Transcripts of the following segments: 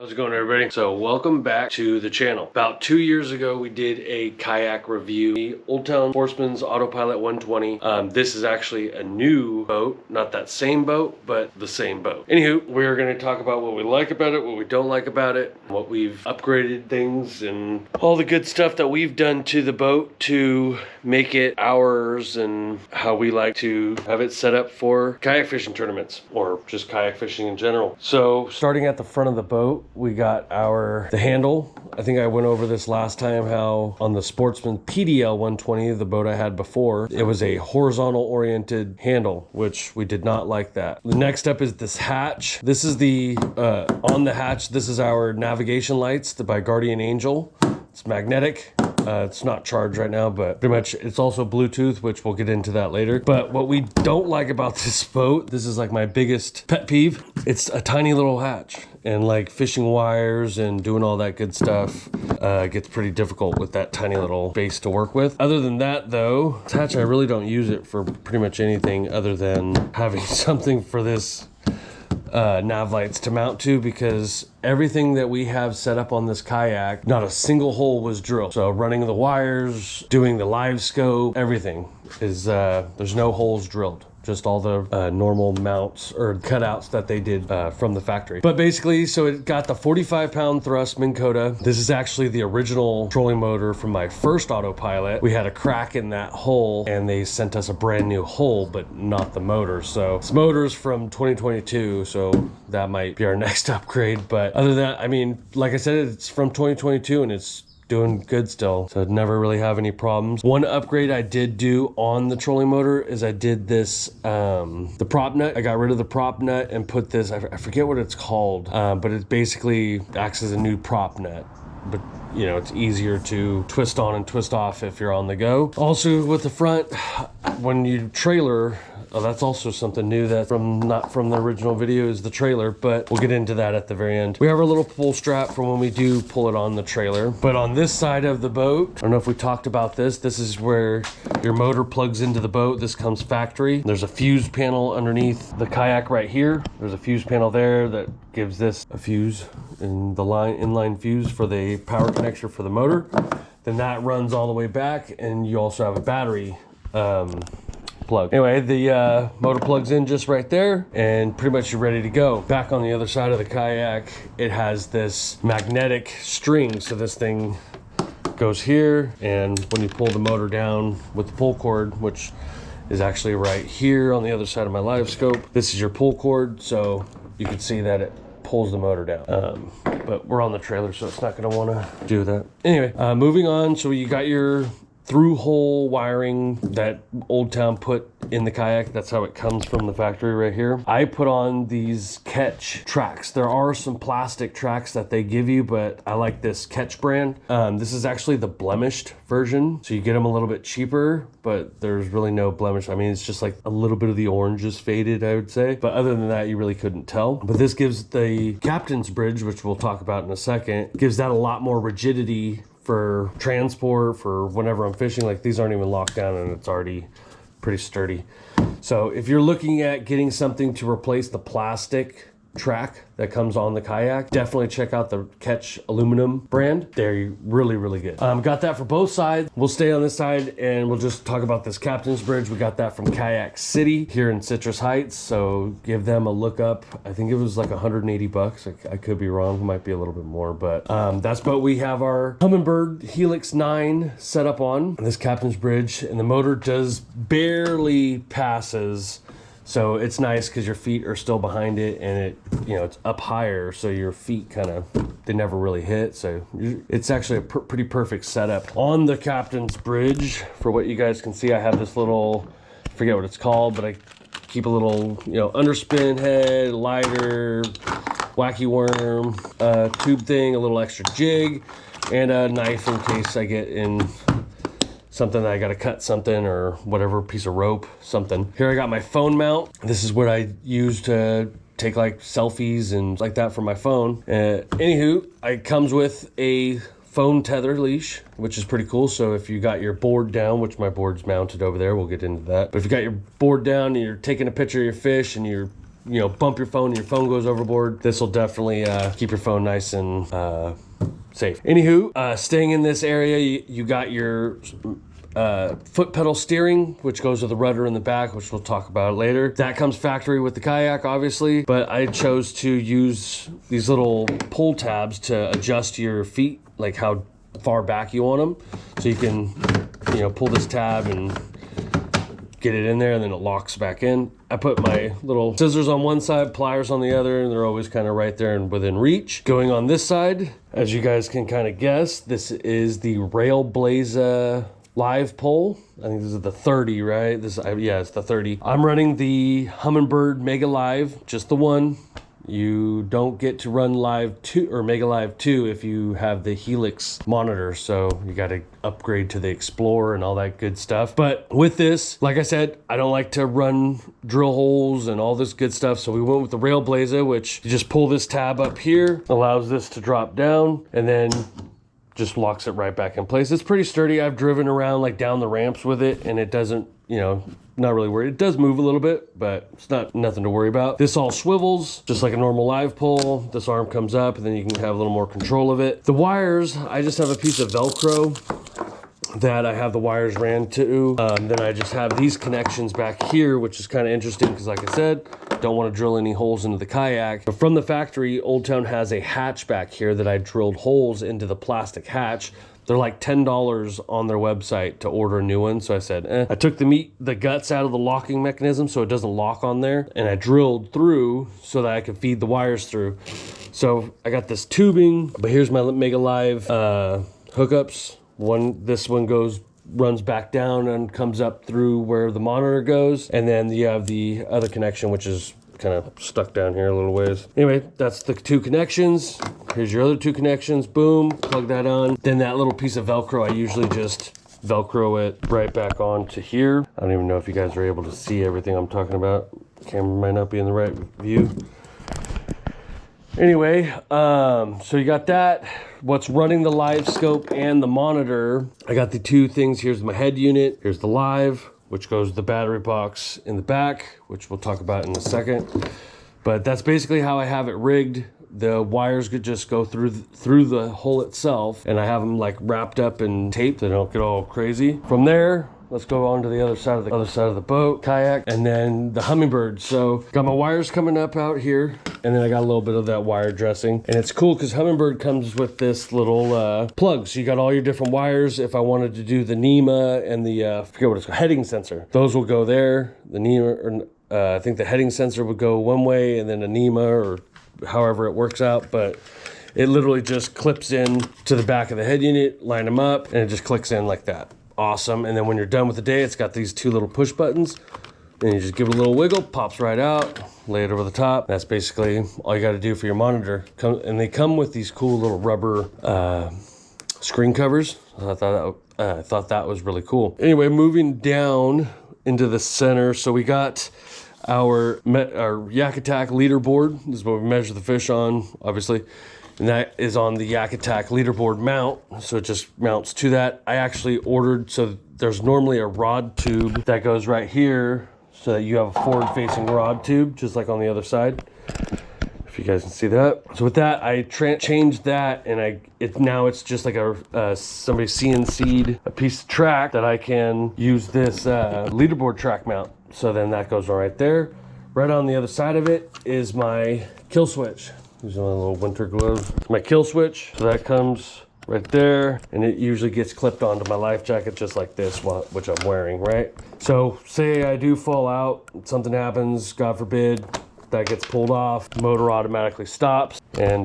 How's it going, everybody? So welcome back to the channel. About 2 years ago, we did a kayak review, the Old Town Sportsman's Autopilot 120. This is actually a new boat, not that same boat, but the same boat. Anywho, we're going to talk about what we like about it, what we don't like about it, what we've upgraded things, and all the good stuff that we've done to the boat to make it ours, and how we like to have it set up for kayak fishing tournaments, or just kayak fishing in general. So starting at the front of the boat, we got the handle. I think I went over this last time, how on the Sportsman PDL 120, the boat I had before, it was a horizontal oriented handle, which we did not like that. The next up is this hatch. This is on the hatch, this is our navigation lights by Guardian Angel. It's magnetic. It's not charged right now, but pretty much it's also Bluetooth, which we'll get into that later. But what we don't like about this boat, this is like my biggest pet peeve, it's a tiny little hatch. And like fishing wires and doing all that good stuff gets pretty difficult with that tiny little base to work with. Other than that though, this hatch, I really don't use it for pretty much anything other than having something for this nav lights to mount to, because everything that we have set up on this kayak, not a single hole was drilled. So running the wires, doing the live scope, everything is, there's no holes drilled. Just all the normal mounts or cutouts that they did from the factory. But basically, so it got the 45-pound thrust Minn Kota. This is actually the original trolling motor from my first autopilot. We had a crack in that hole and they sent us a brand new hole, but not the motor. So this motor's from 2022, so that might be our next upgrade. But other than that, I mean, like I said, it's from 2022 and it's doing good still, so I'd never really have any problems. One upgrade I did do on the trolling motor is I did this, the prop nut. I got rid of the prop nut and put this, I forget what it's called, but it basically acts as a new prop nut. But you know, it's easier to twist on and twist off if you're on the go. Also with the front, when you trailer, that's also something new that not from the original video, is the trailer, but we'll get into that at the very end. We have our little pull strap for when we do pull it on the trailer. But on this side of the boat, I don't know if we talked about this, this is where your motor plugs into the boat. This comes factory. There's a fuse panel underneath the kayak right here. There's a fuse panel there that gives this a fuse, and the inline fuse for the power connector for the motor. Then that runs all the way back, and you also have a battery plug. Anyway, the motor plugs in just right there, and pretty much you're ready to go. Back on the other side of the kayak, it has this magnetic string, so this thing goes here, and when you pull the motor down with the pull cord, which is actually right here on the other side of my live scope, this is your pull cord, so you can see that it pulls the motor down. But we're on the trailer, so it's not going to want to do that. Anyway, moving on. So you got your through hole wiring that Old Town put in the kayak. That's how it comes from the factory right here. I put on these Catch tracks. There are some plastic tracks that they give you, but I like this Catch brand. This is actually the blemished version, so you get them a little bit cheaper, but there's really no blemish. I mean, it's just like a little bit of the orange is faded, I would say, but other than that, you really couldn't tell. But this gives the captain's bridge, which we'll talk about in a second, gives that a lot more rigidity for transport, for whenever I'm fishing. Like, these aren't even locked down and it's already pretty sturdy. So if you're looking at getting something to replace the plastic track that comes on the kayak, definitely check out the Catch aluminum brand. They're really, really good. Got that for both sides. We'll stay on this side and we'll just talk about this captain's bridge. We got that from Kayak City here in Citrus Heights, so give them a look up. I think it was like 180 bucks. I could be wrong, it might be a little bit more, but that's what we have our Humminbird Helix 9 set up on this captain's bridge, and the motor does barely passes. So it's nice because your feet are still behind it, and it, you know, it's up higher, so your feet kind of, they never really hit. So it's actually a pretty perfect setup. On the captain's bridge, for what you guys can see, I have this little, I forget what it's called, but I keep a little, you know, underspin head, lighter, wacky worm, tube thing, a little extra jig, and a knife in case I get in something that I gotta cut something or whatever, piece of rope, something. Here I got my phone mount. This is what I use to take like selfies and like that for my phone. Anywho, it comes with a phone tether leash, which is pretty cool. So if you got your board down, which my board's mounted over there, we'll get into that. But if you got your board down and you're taking a picture of your fish and you're bump your phone and your phone goes overboard, this will definitely keep your phone nice and safe. Anywho, staying in this area, you got your foot pedal steering, which goes with the rudder in the back, which we'll talk about later. That comes factory with the Kayak, obviously, but I chose to use these little pull tabs to adjust your feet, like how far back you want them. So you can, pull this tab and get it in there, and then it locks back in. I put my little scissors on one side, pliers on the other, and they're always kind of right there and within reach. Going on this side, as you guys can kind of guess, this is the Railblaza live pole. I think this is the 30, right? Yeah, it's the 30. I'm running the Humminbird Mega Live, just the one. You don't get to run Live 2 or Mega Live 2 if you have the Helix monitor, so you got to upgrade to the Explorer and all that good stuff. But with this, like I said, I don't like to run drill holes and all this good stuff, so we went with the Railblaza, which you just pull this tab up here, allows this to drop down, and then just locks it right back in place. It's pretty sturdy. I've driven around like down the ramps with it, and it doesn't, not really worried. It does move a little bit, but it's nothing to worry about. This all swivels just like a normal live pole. This arm comes up, and then you can have a little more control of it. The wires, I just have a piece of Velcro that I have the wires ran to. Then I just have these connections back here, which is kind of interesting because, like I said, don't want to drill any holes into the Kayak. But from the factory, Old Town has a hatch back here that I drilled holes into the plastic hatch. They're like $10 on their website to order a new one. So I said, I took the guts out of the locking mechanism so it doesn't lock on there. And I drilled through so that I could feed the wires through. So I got this tubing, but here's my Mega Live hookups. This one runs back down and comes up through where the monitor goes. And then you have the other connection, which is kind of stuck down here a little ways. Anyway, that's the two connections. Here's your other two connections. Boom, plug that on. Then that little piece of Velcro, I usually just Velcro it right back on to here. I don't even know if you guys are able to see everything I'm talking about. The camera might not be in the right view. Anyway, so you got that. What's running the live scope and the monitor, I got the two things. Here's my head unit. Here's the live, which goes to the battery box in the back, which we'll talk about in a second. But that's basically how I have it rigged. The wires could just go through the hole itself, and I have them like wrapped up and taped so they don't get all crazy. From there, let's go on to the other side of the boat, Kayak, and then the Humminbird. So got my wires coming up out here, and then I got a little bit of that wire dressing. And it's cool because Humminbird comes with this little plug. So you got all your different wires. If I wanted to do the NEMA and the, I forget what it's called, heading sensor, those will go there. The NEMA, I think the heading sensor would go one way, and then a NEMA, or however it works out. But it literally just clips in to the back of the head unit, line them up, and it just clicks in like that. Awesome. And then when you're done with the day, it's got these two little push buttons, and you just give it a little wiggle, pops right out, lay it over the top. That's basically all you got to do for your monitor. And they come with these cool little rubber screen covers. I thought that was really cool. Anyway, moving down into the center, so we got our Yak Attack leaderboard. This is what we measure the fish on, obviously. And that is on the Yak Attack leaderboard mount. So it just mounts to that. I actually ordered, so there's normally a rod tube that goes right here so that you have a forward facing rod tube, just like on the other side. If you guys can see that. So with that, I changed that, and now it's just like somebody CNC'd a piece of track that I can use this leaderboard track mount. So then that goes right there. Right on the other side of it is my kill switch. These are my little winter gloves. My kill switch, so that comes right there, and it usually gets clipped onto my life jacket just like this, which I'm wearing, right? So say I do fall out, something happens, God forbid, that gets pulled off, the motor automatically stops, and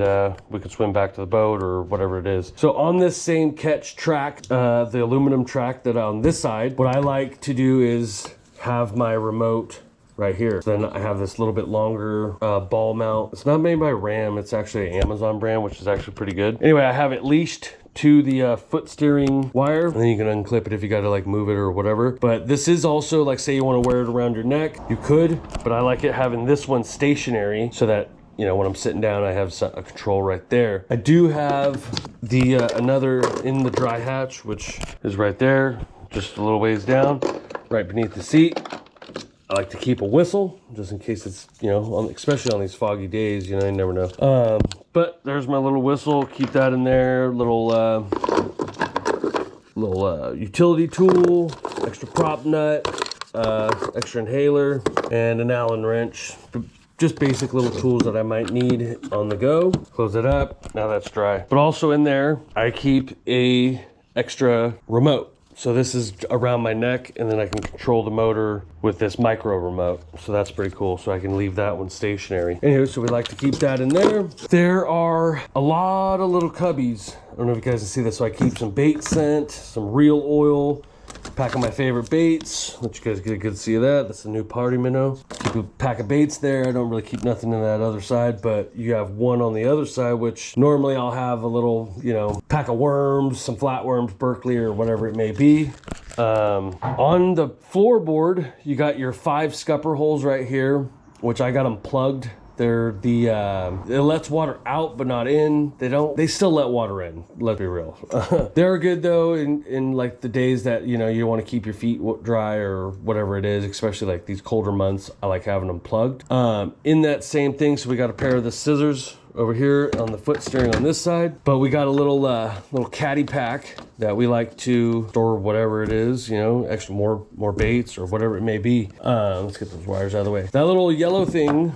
we can swim back to the boat or whatever it is. So on this same catch track, the aluminum track that on this side, what I like to do is have my remote right here. Then I have this little bit longer ball mount. It's not made by Ram, it's actually an Amazon brand, which is actually pretty good. Anyway, I have it leashed to the foot steering wire, and then you can unclip it if you got to like move it or whatever. But this is also, like, say you want to wear it around your neck, you could, but I like it having this one stationary so that, you know, when I'm sitting down, I have a control right there. I do have the another in the dry hatch, which is right there, just a little ways down, right beneath the seat. I like to keep a whistle just in case it's, you know, especially on these foggy days, you know, you never know. But there's my little whistle. Keep that in there. Little utility tool, extra prop nut, extra inhaler, and an Allen wrench. Just basic little tools that I might need on the go. Close it up. Now that's dry. But also in there, I keep a extra remote. So this is around my neck, and then I can control the motor with this micro remote. So that's pretty cool. So I can leave that one stationary. Anyway, so we like to keep that in there. There are a lot of little cubbies. I don't know if you guys can see this. So I keep some bait scent, some reel oil, pack of my favorite baits. Let you guys get a good see of that. That's a new party minnow. Keep a pack of baits there. I don't really keep nothing in that other side, but you have one on the other side, which normally I'll have a little, you know, pack of worms, some flatworms, Berkeley, or whatever it may be. On the floorboard, you got your 5 scupper holes right here, which I got them plugged. They're it lets water out but not in. They still let water in, let's be real. They're good though in like the days that, you know, you want to keep your feet dry or whatever it is, especially like these colder months. I like having them plugged. In that same thing, so we got a pair of the scissors over here on the foot steering on this side, but we got a little caddy pack that we like to store whatever it is, you know, extra more baits or whatever it may be. Let's get those wires out of the way. That little yellow thing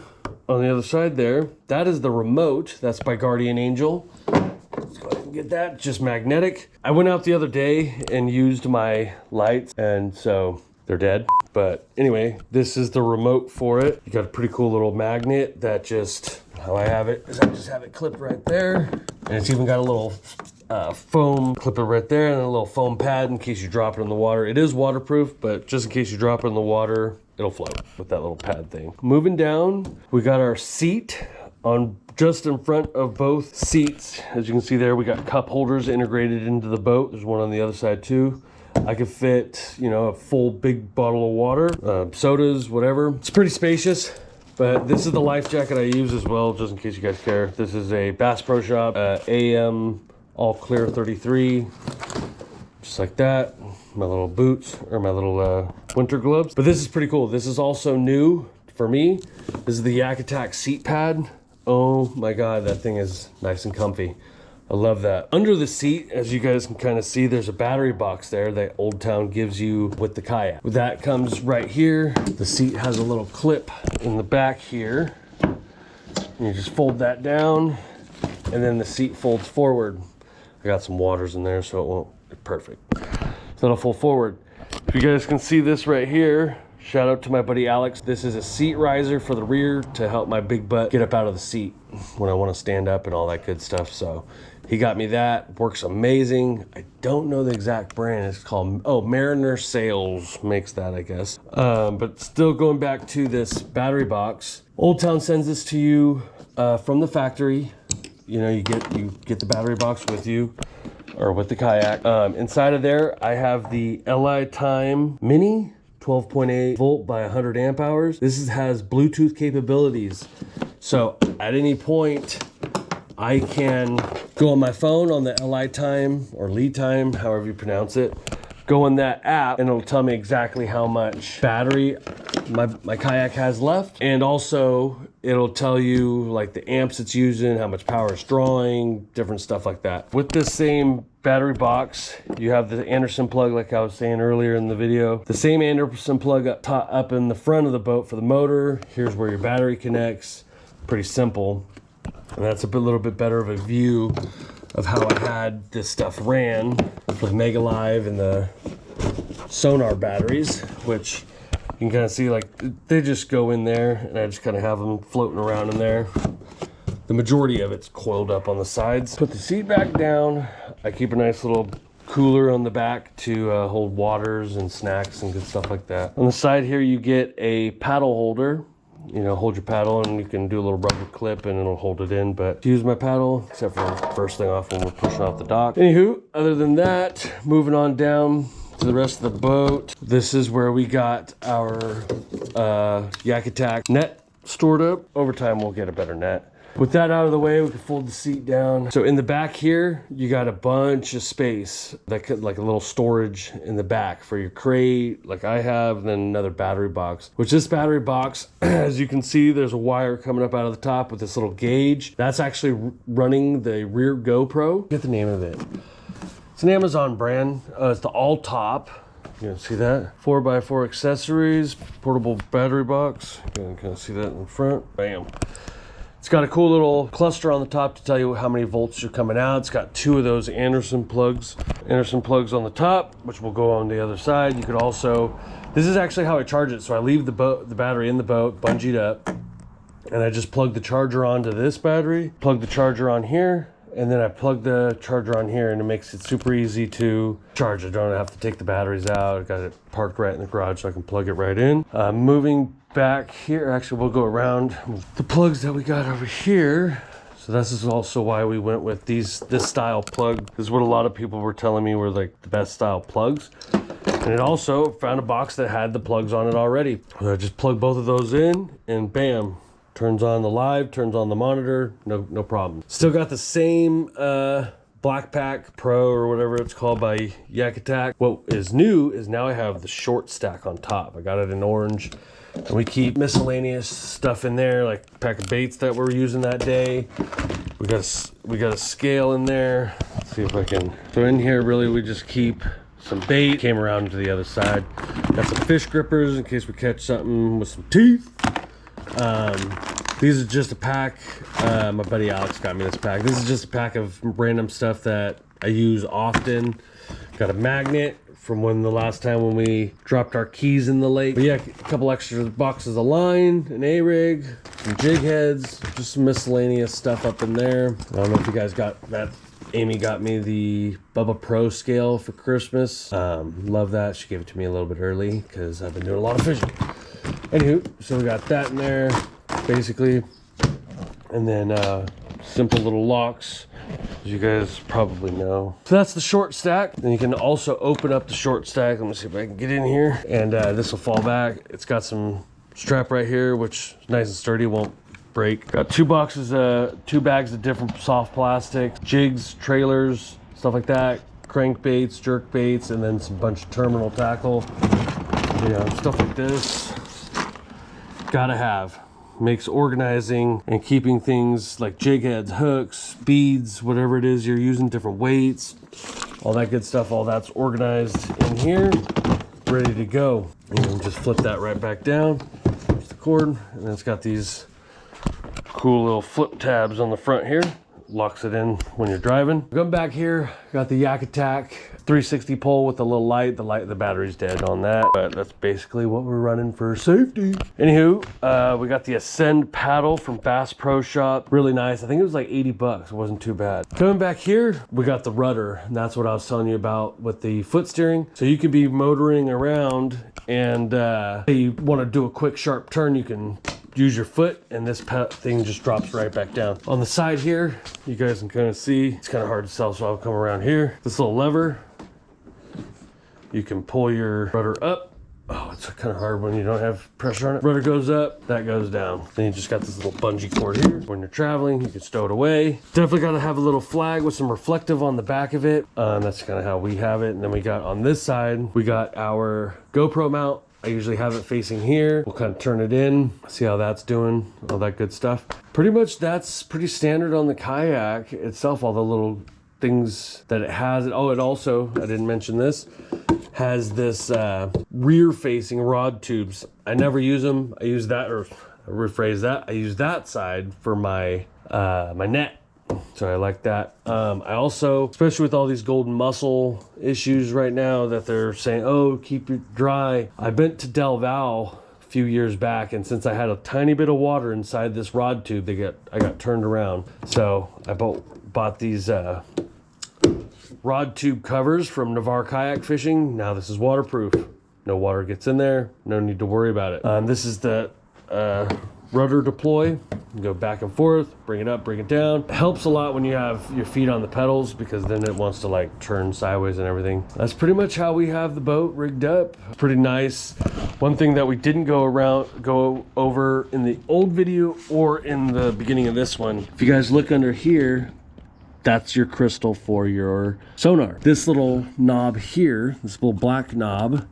on the other side there, that is the remote. That's by Guardian Angel. Let's go ahead and get that. Just magnetic. I went out the other day and used my lights, and so they're dead. But anyway, this is the remote for it. You got a pretty cool little magnet that just, how I have it is I just have it clipped right there. And it's even got a little foam clipper right there and a little foam pad in case you drop it in the water. It is waterproof, but just in case you drop it in the water, it'll float with that little pad thing. Moving down, we got our seat on just in front of both seats. As you can see there, we got cup holders integrated into the boat. There's one on the other side too. I could fit, you know, a full big bottle of water, sodas, whatever. It's pretty spacious, but this is the life jacket I use as well, just in case you guys care. This is a Bass Pro Shop AM All Clear 33, just like that. My little boots, or my little winter gloves. But this is pretty cool. This is also new for me. This is the Yak Attack seat pad. Oh my God, that thing is nice and comfy. I love that. Under the seat, as you guys can kind of see, there's a battery box there that Old Town gives you with the Kayak. That comes right here. The seat has a little clip in the back here. And you just fold that down, and then the seat folds forward. I got some waters in there, so it won't be perfect. So it'll fold forward. If you guys can see this right here, shout out to my buddy Alex. This is a seat riser for the rear to help my big butt get up out of the seat when I want to stand up and all that good stuff. So he got me that. Works amazing. I don't know the exact brand. It's called, oh, Mariner Sales makes that, I guess. But still going back to this battery box. Old Town sends this to you from the factory. You know, you get the battery box with you, or with the Kayak. Inside of there, I have the LI Time Mini, 12.8 volt by 100 amp hours. This has Bluetooth capabilities. So at any point, I can go on my phone on the LI Time or Lead Time, however you pronounce it, go in that app and it'll tell me exactly how much battery my Kayak has left. And also it'll tell you like the amps it's using, how much power it's drawing, different stuff like that. With this same battery box, you have the Anderson plug, like I was saying earlier in the video. The same Anderson plug up in the front of the boat for the motor. Here's where your battery connects. Pretty simple. And that's a little bit better of a view of how I had this stuff ran for the Mega Live and the Sonar batteries, which you can kind of see, like, they just go in there and I just kind of have them floating around in there. The majority of it's coiled up on the sides. Put the seat back down. I keep a nice little cooler on the back to hold waters and snacks and good stuff like that. On the side here, you get a paddle holder. You know, hold your paddle and you can do a little rubber clip and it'll hold it in. But to use my paddle, except for first thing off when we're pushing off the dock. Anywho, other than that, moving on down to the rest of the boat. This is where we got our Yak Attack net stored up. Over time, we'll get a better net. With that out of the way, we can fold the seat down. So in the back here, you got a bunch of space that could, like a little storage in the back for your crate, like I have, and then another battery box. Which this battery box, as you can see, there's a wire coming up out of the top with this little gauge. That's actually running the rear GoPro. Get the name of it. It's an Amazon brand. It's the All Top. You can see that 4x4 accessories, portable battery box. You can kind of see that in the front. Bam. It's got a cool little cluster on the top to tell you how many volts are coming out. It's got 2 of those Anderson plugs on the top, which will go on the other side. You could also, this is actually how I charge it. So I leave the battery in the boat, bungeed up, and I just plug the charger onto this battery, plug the charger on here, and then I plug the charger on here, and it makes it super easy to charge. I don't have to take the batteries out. I got it parked right in the garage so I can plug it right in. Moving back here, actually we'll go around the plugs that we got over here. So this is also why we went with this style plug. This is what a lot of people were telling me were like the best style plugs. And it also found a box that had the plugs on it already. So I just plug both of those in, and bam, turns on the live, turns on the monitor, no problem. Still got the same Blackpack Pro or whatever it's called by Yak Attack. What is new is now I have the short stack on top. I got it in orange. And we keep miscellaneous stuff in there, like a pack of baits that we're using that day. We got a scale in there. Let's see if I can. So in here, really, we just keep some bait. Came around to the other side. Got some fish grippers in case we catch something with some teeth. These are just a pack. My buddy Alex got me this pack. This is just a pack of random stuff that I use often. Got a magnet from the last time when we dropped our keys in the lake. But yeah, a couple extra boxes of line, an A-rig, some jig heads, just some miscellaneous stuff up in there. I don't know if you guys got that. Amy got me the Bubba Pro scale for Christmas. Love that. She gave it to me a little bit early because I've been doing a lot of fishing. Anywho, so we got that in there, basically. And then simple little locks, as you guys probably know. So that's the short stack. Then you can also open up the short stack. Let me see if I can get in here. And this will fall back. It's got some strap right here, which is nice and sturdy, won't break. Got 2 bags of different soft plastics, jigs, trailers, stuff like that, crankbaits, jerk baits, and then some bunch of terminal tackle. You know, stuff like this. Gotta have. Makes organizing and keeping things like jig heads, hooks, beads, whatever it is you're using, different weights, all that good stuff, all that's organized in here, ready to go. And then just flip that right back down. There's the cord, and it's got these cool little flip tabs on the front here. Locks it in when you're driving. Going back here, got the Yak Attack 360 pole with a little light. The battery's dead on that, but that's basically what we're running for safety. Anywho, we got the Ascend paddle from Bass Pro Shop. Really nice. I think it was like 80 bucks. It wasn't too bad. Coming back here, we got the rudder, and that's what I was telling you about with the foot steering. So you can be motoring around, and if you want to do a quick sharp turn, you can use your foot, and this thing just drops right back down. On the side here, you guys can kind of see, it's kind of hard to sell, so I'll come around here. This little lever, you can pull your rudder up. Oh, it's kind of hard when you don't have pressure on it. Rudder goes up, that goes down. Then you just got this little bungee cord here. When you're traveling, you can stow it away. Definitely got to have a little flag with some reflective on the back of it. That's kind of how we have it. And then we got on this side, we got our GoPro mount. I usually have it facing here. We'll kind of turn it in, see how that's doing, all that good stuff. Pretty much that's pretty standard on the Kayak itself, all the little things that it has. Oh, it also, I didn't mention this, has this rear facing rod tubes. I never use them. I use that, or rephrase that, I use that side for my my net. So I like that. I also, especially with all these golden mussel issues right now that they're saying, oh, keep it dry. I went to Del Val a few years back, and since I had a tiny bit of water inside this rod tube, I got turned around. So I bought these rod tube covers from Navarre Kayak Fishing. Now this is waterproof. No water gets in there. No need to worry about it. This is the rudder deploy. You go back and forth, bring it up, bring it down. It helps a lot when you have your feet on the pedals because then it wants to like turn sideways and everything. That's pretty much how we have the boat rigged up. Pretty nice. One thing that we didn't go over in the old video or in the beginning of this one, if you guys look under here, that's your crystal for your sonar. This little knob here, this little black knob,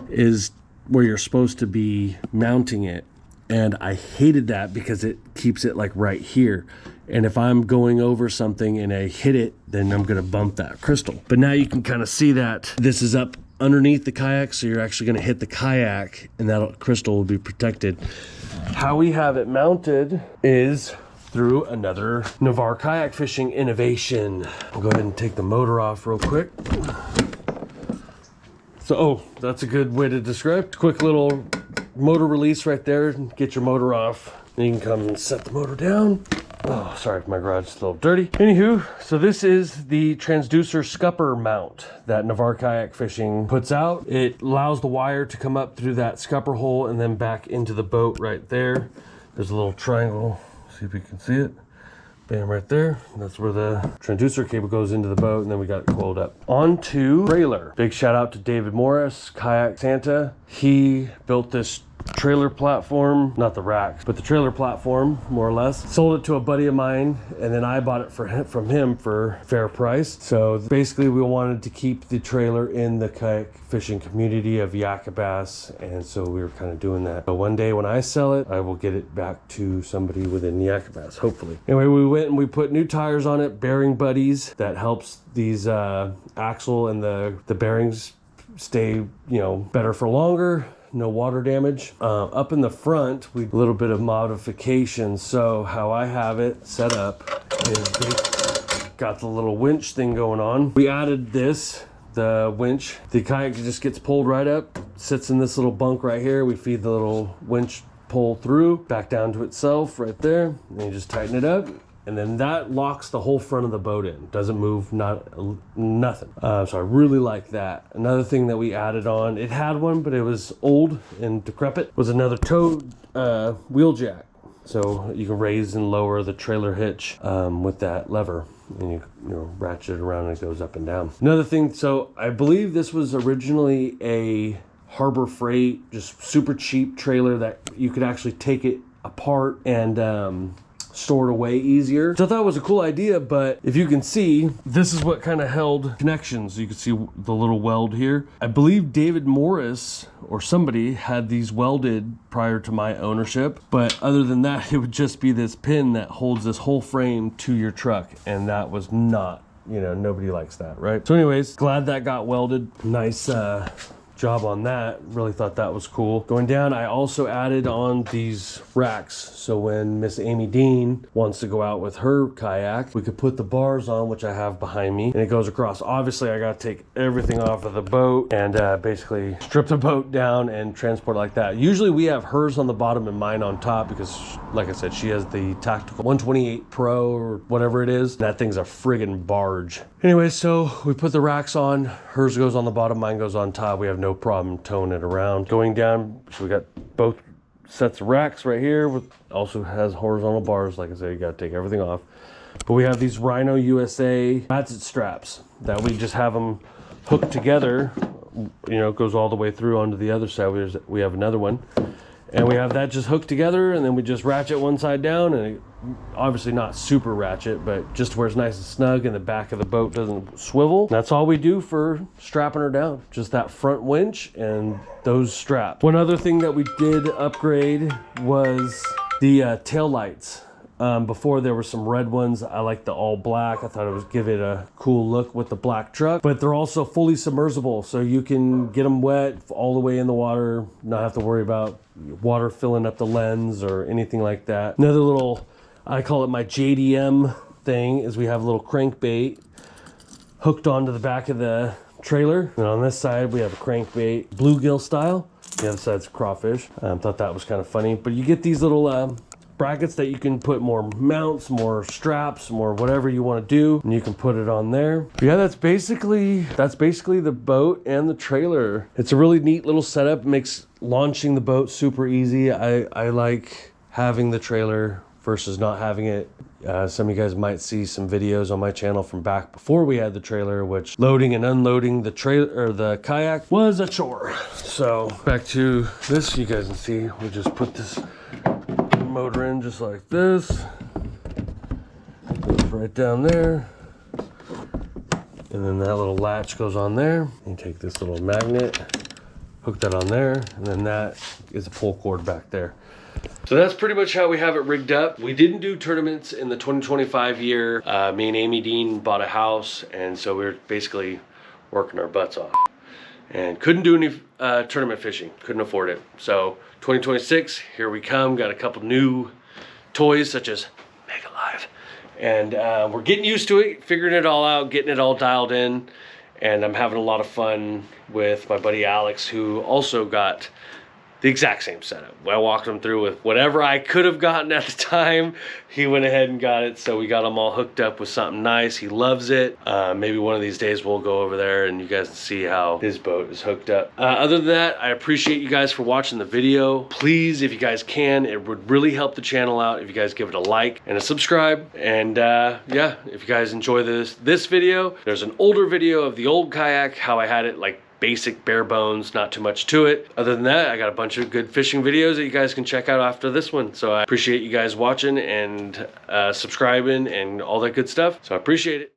is where you're supposed to be mounting it. And I hated that because it keeps it like right here. And if I'm going over something and I hit it, then I'm gonna bump that crystal. But now you can kind of see that this is up underneath the kayak, so you're actually gonna hit the kayak and that crystal will be protected. How we have it mounted is through another Navarre kayak fishing innovation. I'll go ahead and take the motor off real quick. So, oh, that's a good way to describe. Quick little motor release right there. Get your motor off. Then you can come and set the motor down. Oh, sorry if my garage is a little dirty. Anywho, so this is the Transducer scupper mount that Navarre Kayak Fishing puts out. It allows the wire to come up through that scupper hole and then back into the boat right there. There's a little triangle. See if you can see it. Bam, right there. That's where the transducer cable goes into the boat, and then we got it coiled up. On to trailer. Big shout out to David Morris, Kayak Santa. He built this trailer platform, not the racks, but the trailer platform, more or less. Sold it to a buddy of mine, and then I bought it from him for fair price. So basically we wanted to keep the trailer in the kayak fishing community of Yakabas, and so we were kind of doing that. But one day when I sell it, I will get it back to somebody within Yakabas, hopefully. Anyway, we went and we put new tires on it, bearing buddies, that helps these axle and the bearings stay, you know, better for longer. No water damage. Up in the front, we a little bit of modification. So how I have it set up is got the little winch thing going on. We added this, the winch. The kayak just gets pulled right up, sits in this little bunk right here. We feed the little winch pull through, back down to itself right there. And you just tighten it up. And then that locks the whole front of the boat in. Doesn't move, nothing. So I really like that. Another thing that we added on, it had one, but it was old and decrepit, was another tow wheel jack. So you can raise and lower the trailer hitch with that lever. And you know, ratchet it around and it goes up and down. Another thing, so I believe this was originally a Harbor Freight, just super cheap trailer that you could actually take it apart and stored away easier. So I thought it was a cool idea, but if you can see, this is what kind of held connections. You can see the little weld here. I believe David Morris or somebody had these welded prior to my ownership, but other than that, it would just be this pin that holds this whole frame to your truck, and that was not, you know, nobody likes that, right? So anyways, glad that got welded. Nice job on that. Really thought that was cool. Going down, I also added on these racks, so when Miss Amy Dean wants to go out with her kayak, we could put the bars on, which I have behind me, and it goes across. Obviously I got to take everything off of the boat and basically strip the boat down and transport it like that. Usually we have hers on the bottom and mine on top because, like I said, she has the tactical 128 Pro or whatever it is. That thing's a friggin' barge. Anyway, so we put the racks on. Hers goes on the bottom, mine goes on top. We have no problem towing it around. Going down, so we got both sets of racks right here, with also has horizontal bars. Like I said, you got to take everything off. But we have these Rhino USA ratchet straps that we just have them hooked together. You know, it goes all the way through onto the other side. We have another one, and we have that just hooked together, and then we just ratchet one side down, and it, obviously not super ratchet, but just where it's nice and snug and the back of the boat doesn't swivel. That's all we do for strapping her down, just that front winch and those straps. One other thing that we did upgrade was the tail lights. Before there were some red ones. I like the all black. I thought it would give it a cool look with the black truck, but they're also fully submersible, so you can get them wet all the way in the water, not have to worry about water filling up the lens or anything like that. Another little, I call it my JDM thing, is we have a little crankbait hooked onto the back of the trailer. And on this side, we have a crankbait, bluegill style. The other side's crawfish. Thought that was kind of funny. But you get these little brackets that you can put more mounts, more straps, more whatever you want to do, and you can put it on there. But yeah, that's basically the boat and the trailer. It's a really neat little setup. It makes launching the boat super easy. I like having the trailer versus not having it. Some of you guys might see some videos on my channel from back before we had the trailer, which loading and unloading the trailer or the kayak was a chore. So back to this, you guys can see we just put this motor in just like this. Goes right down there. And then that little latch goes on there. You take this little magnet, hook that on there, and then that is a pull cord back there. So that's pretty much how we have it rigged up. We didn't do tournaments in the 2025 year. Me and Amy Dean bought a house, and so we were basically working our butts off. And couldn't do any tournament fishing, couldn't afford it. So 2026, here we come. Got a couple new toys such as Mega Live. And we're getting used to it, figuring it all out, getting it all dialed in. And I'm having a lot of fun with my buddy Alex, who also got the exact same setup. I walked him through with whatever I could have gotten at the time. He went ahead and got it, so we got him all hooked up with something nice. He loves it. Maybe one of these days we'll go over there and you guys can see how his boat is hooked up. Other than that, I appreciate you guys for watching the video. Please, if you guys can, it would really help the channel out if you guys give it a like and a subscribe. And yeah, if you guys enjoy this video, there's an older video of the old kayak, how I had it like basic, bare bones, not too much to it. Other than that, I got a bunch of good fishing videos that you guys can check out after this one. So I appreciate you guys watching and subscribing and all that good stuff. So I appreciate it.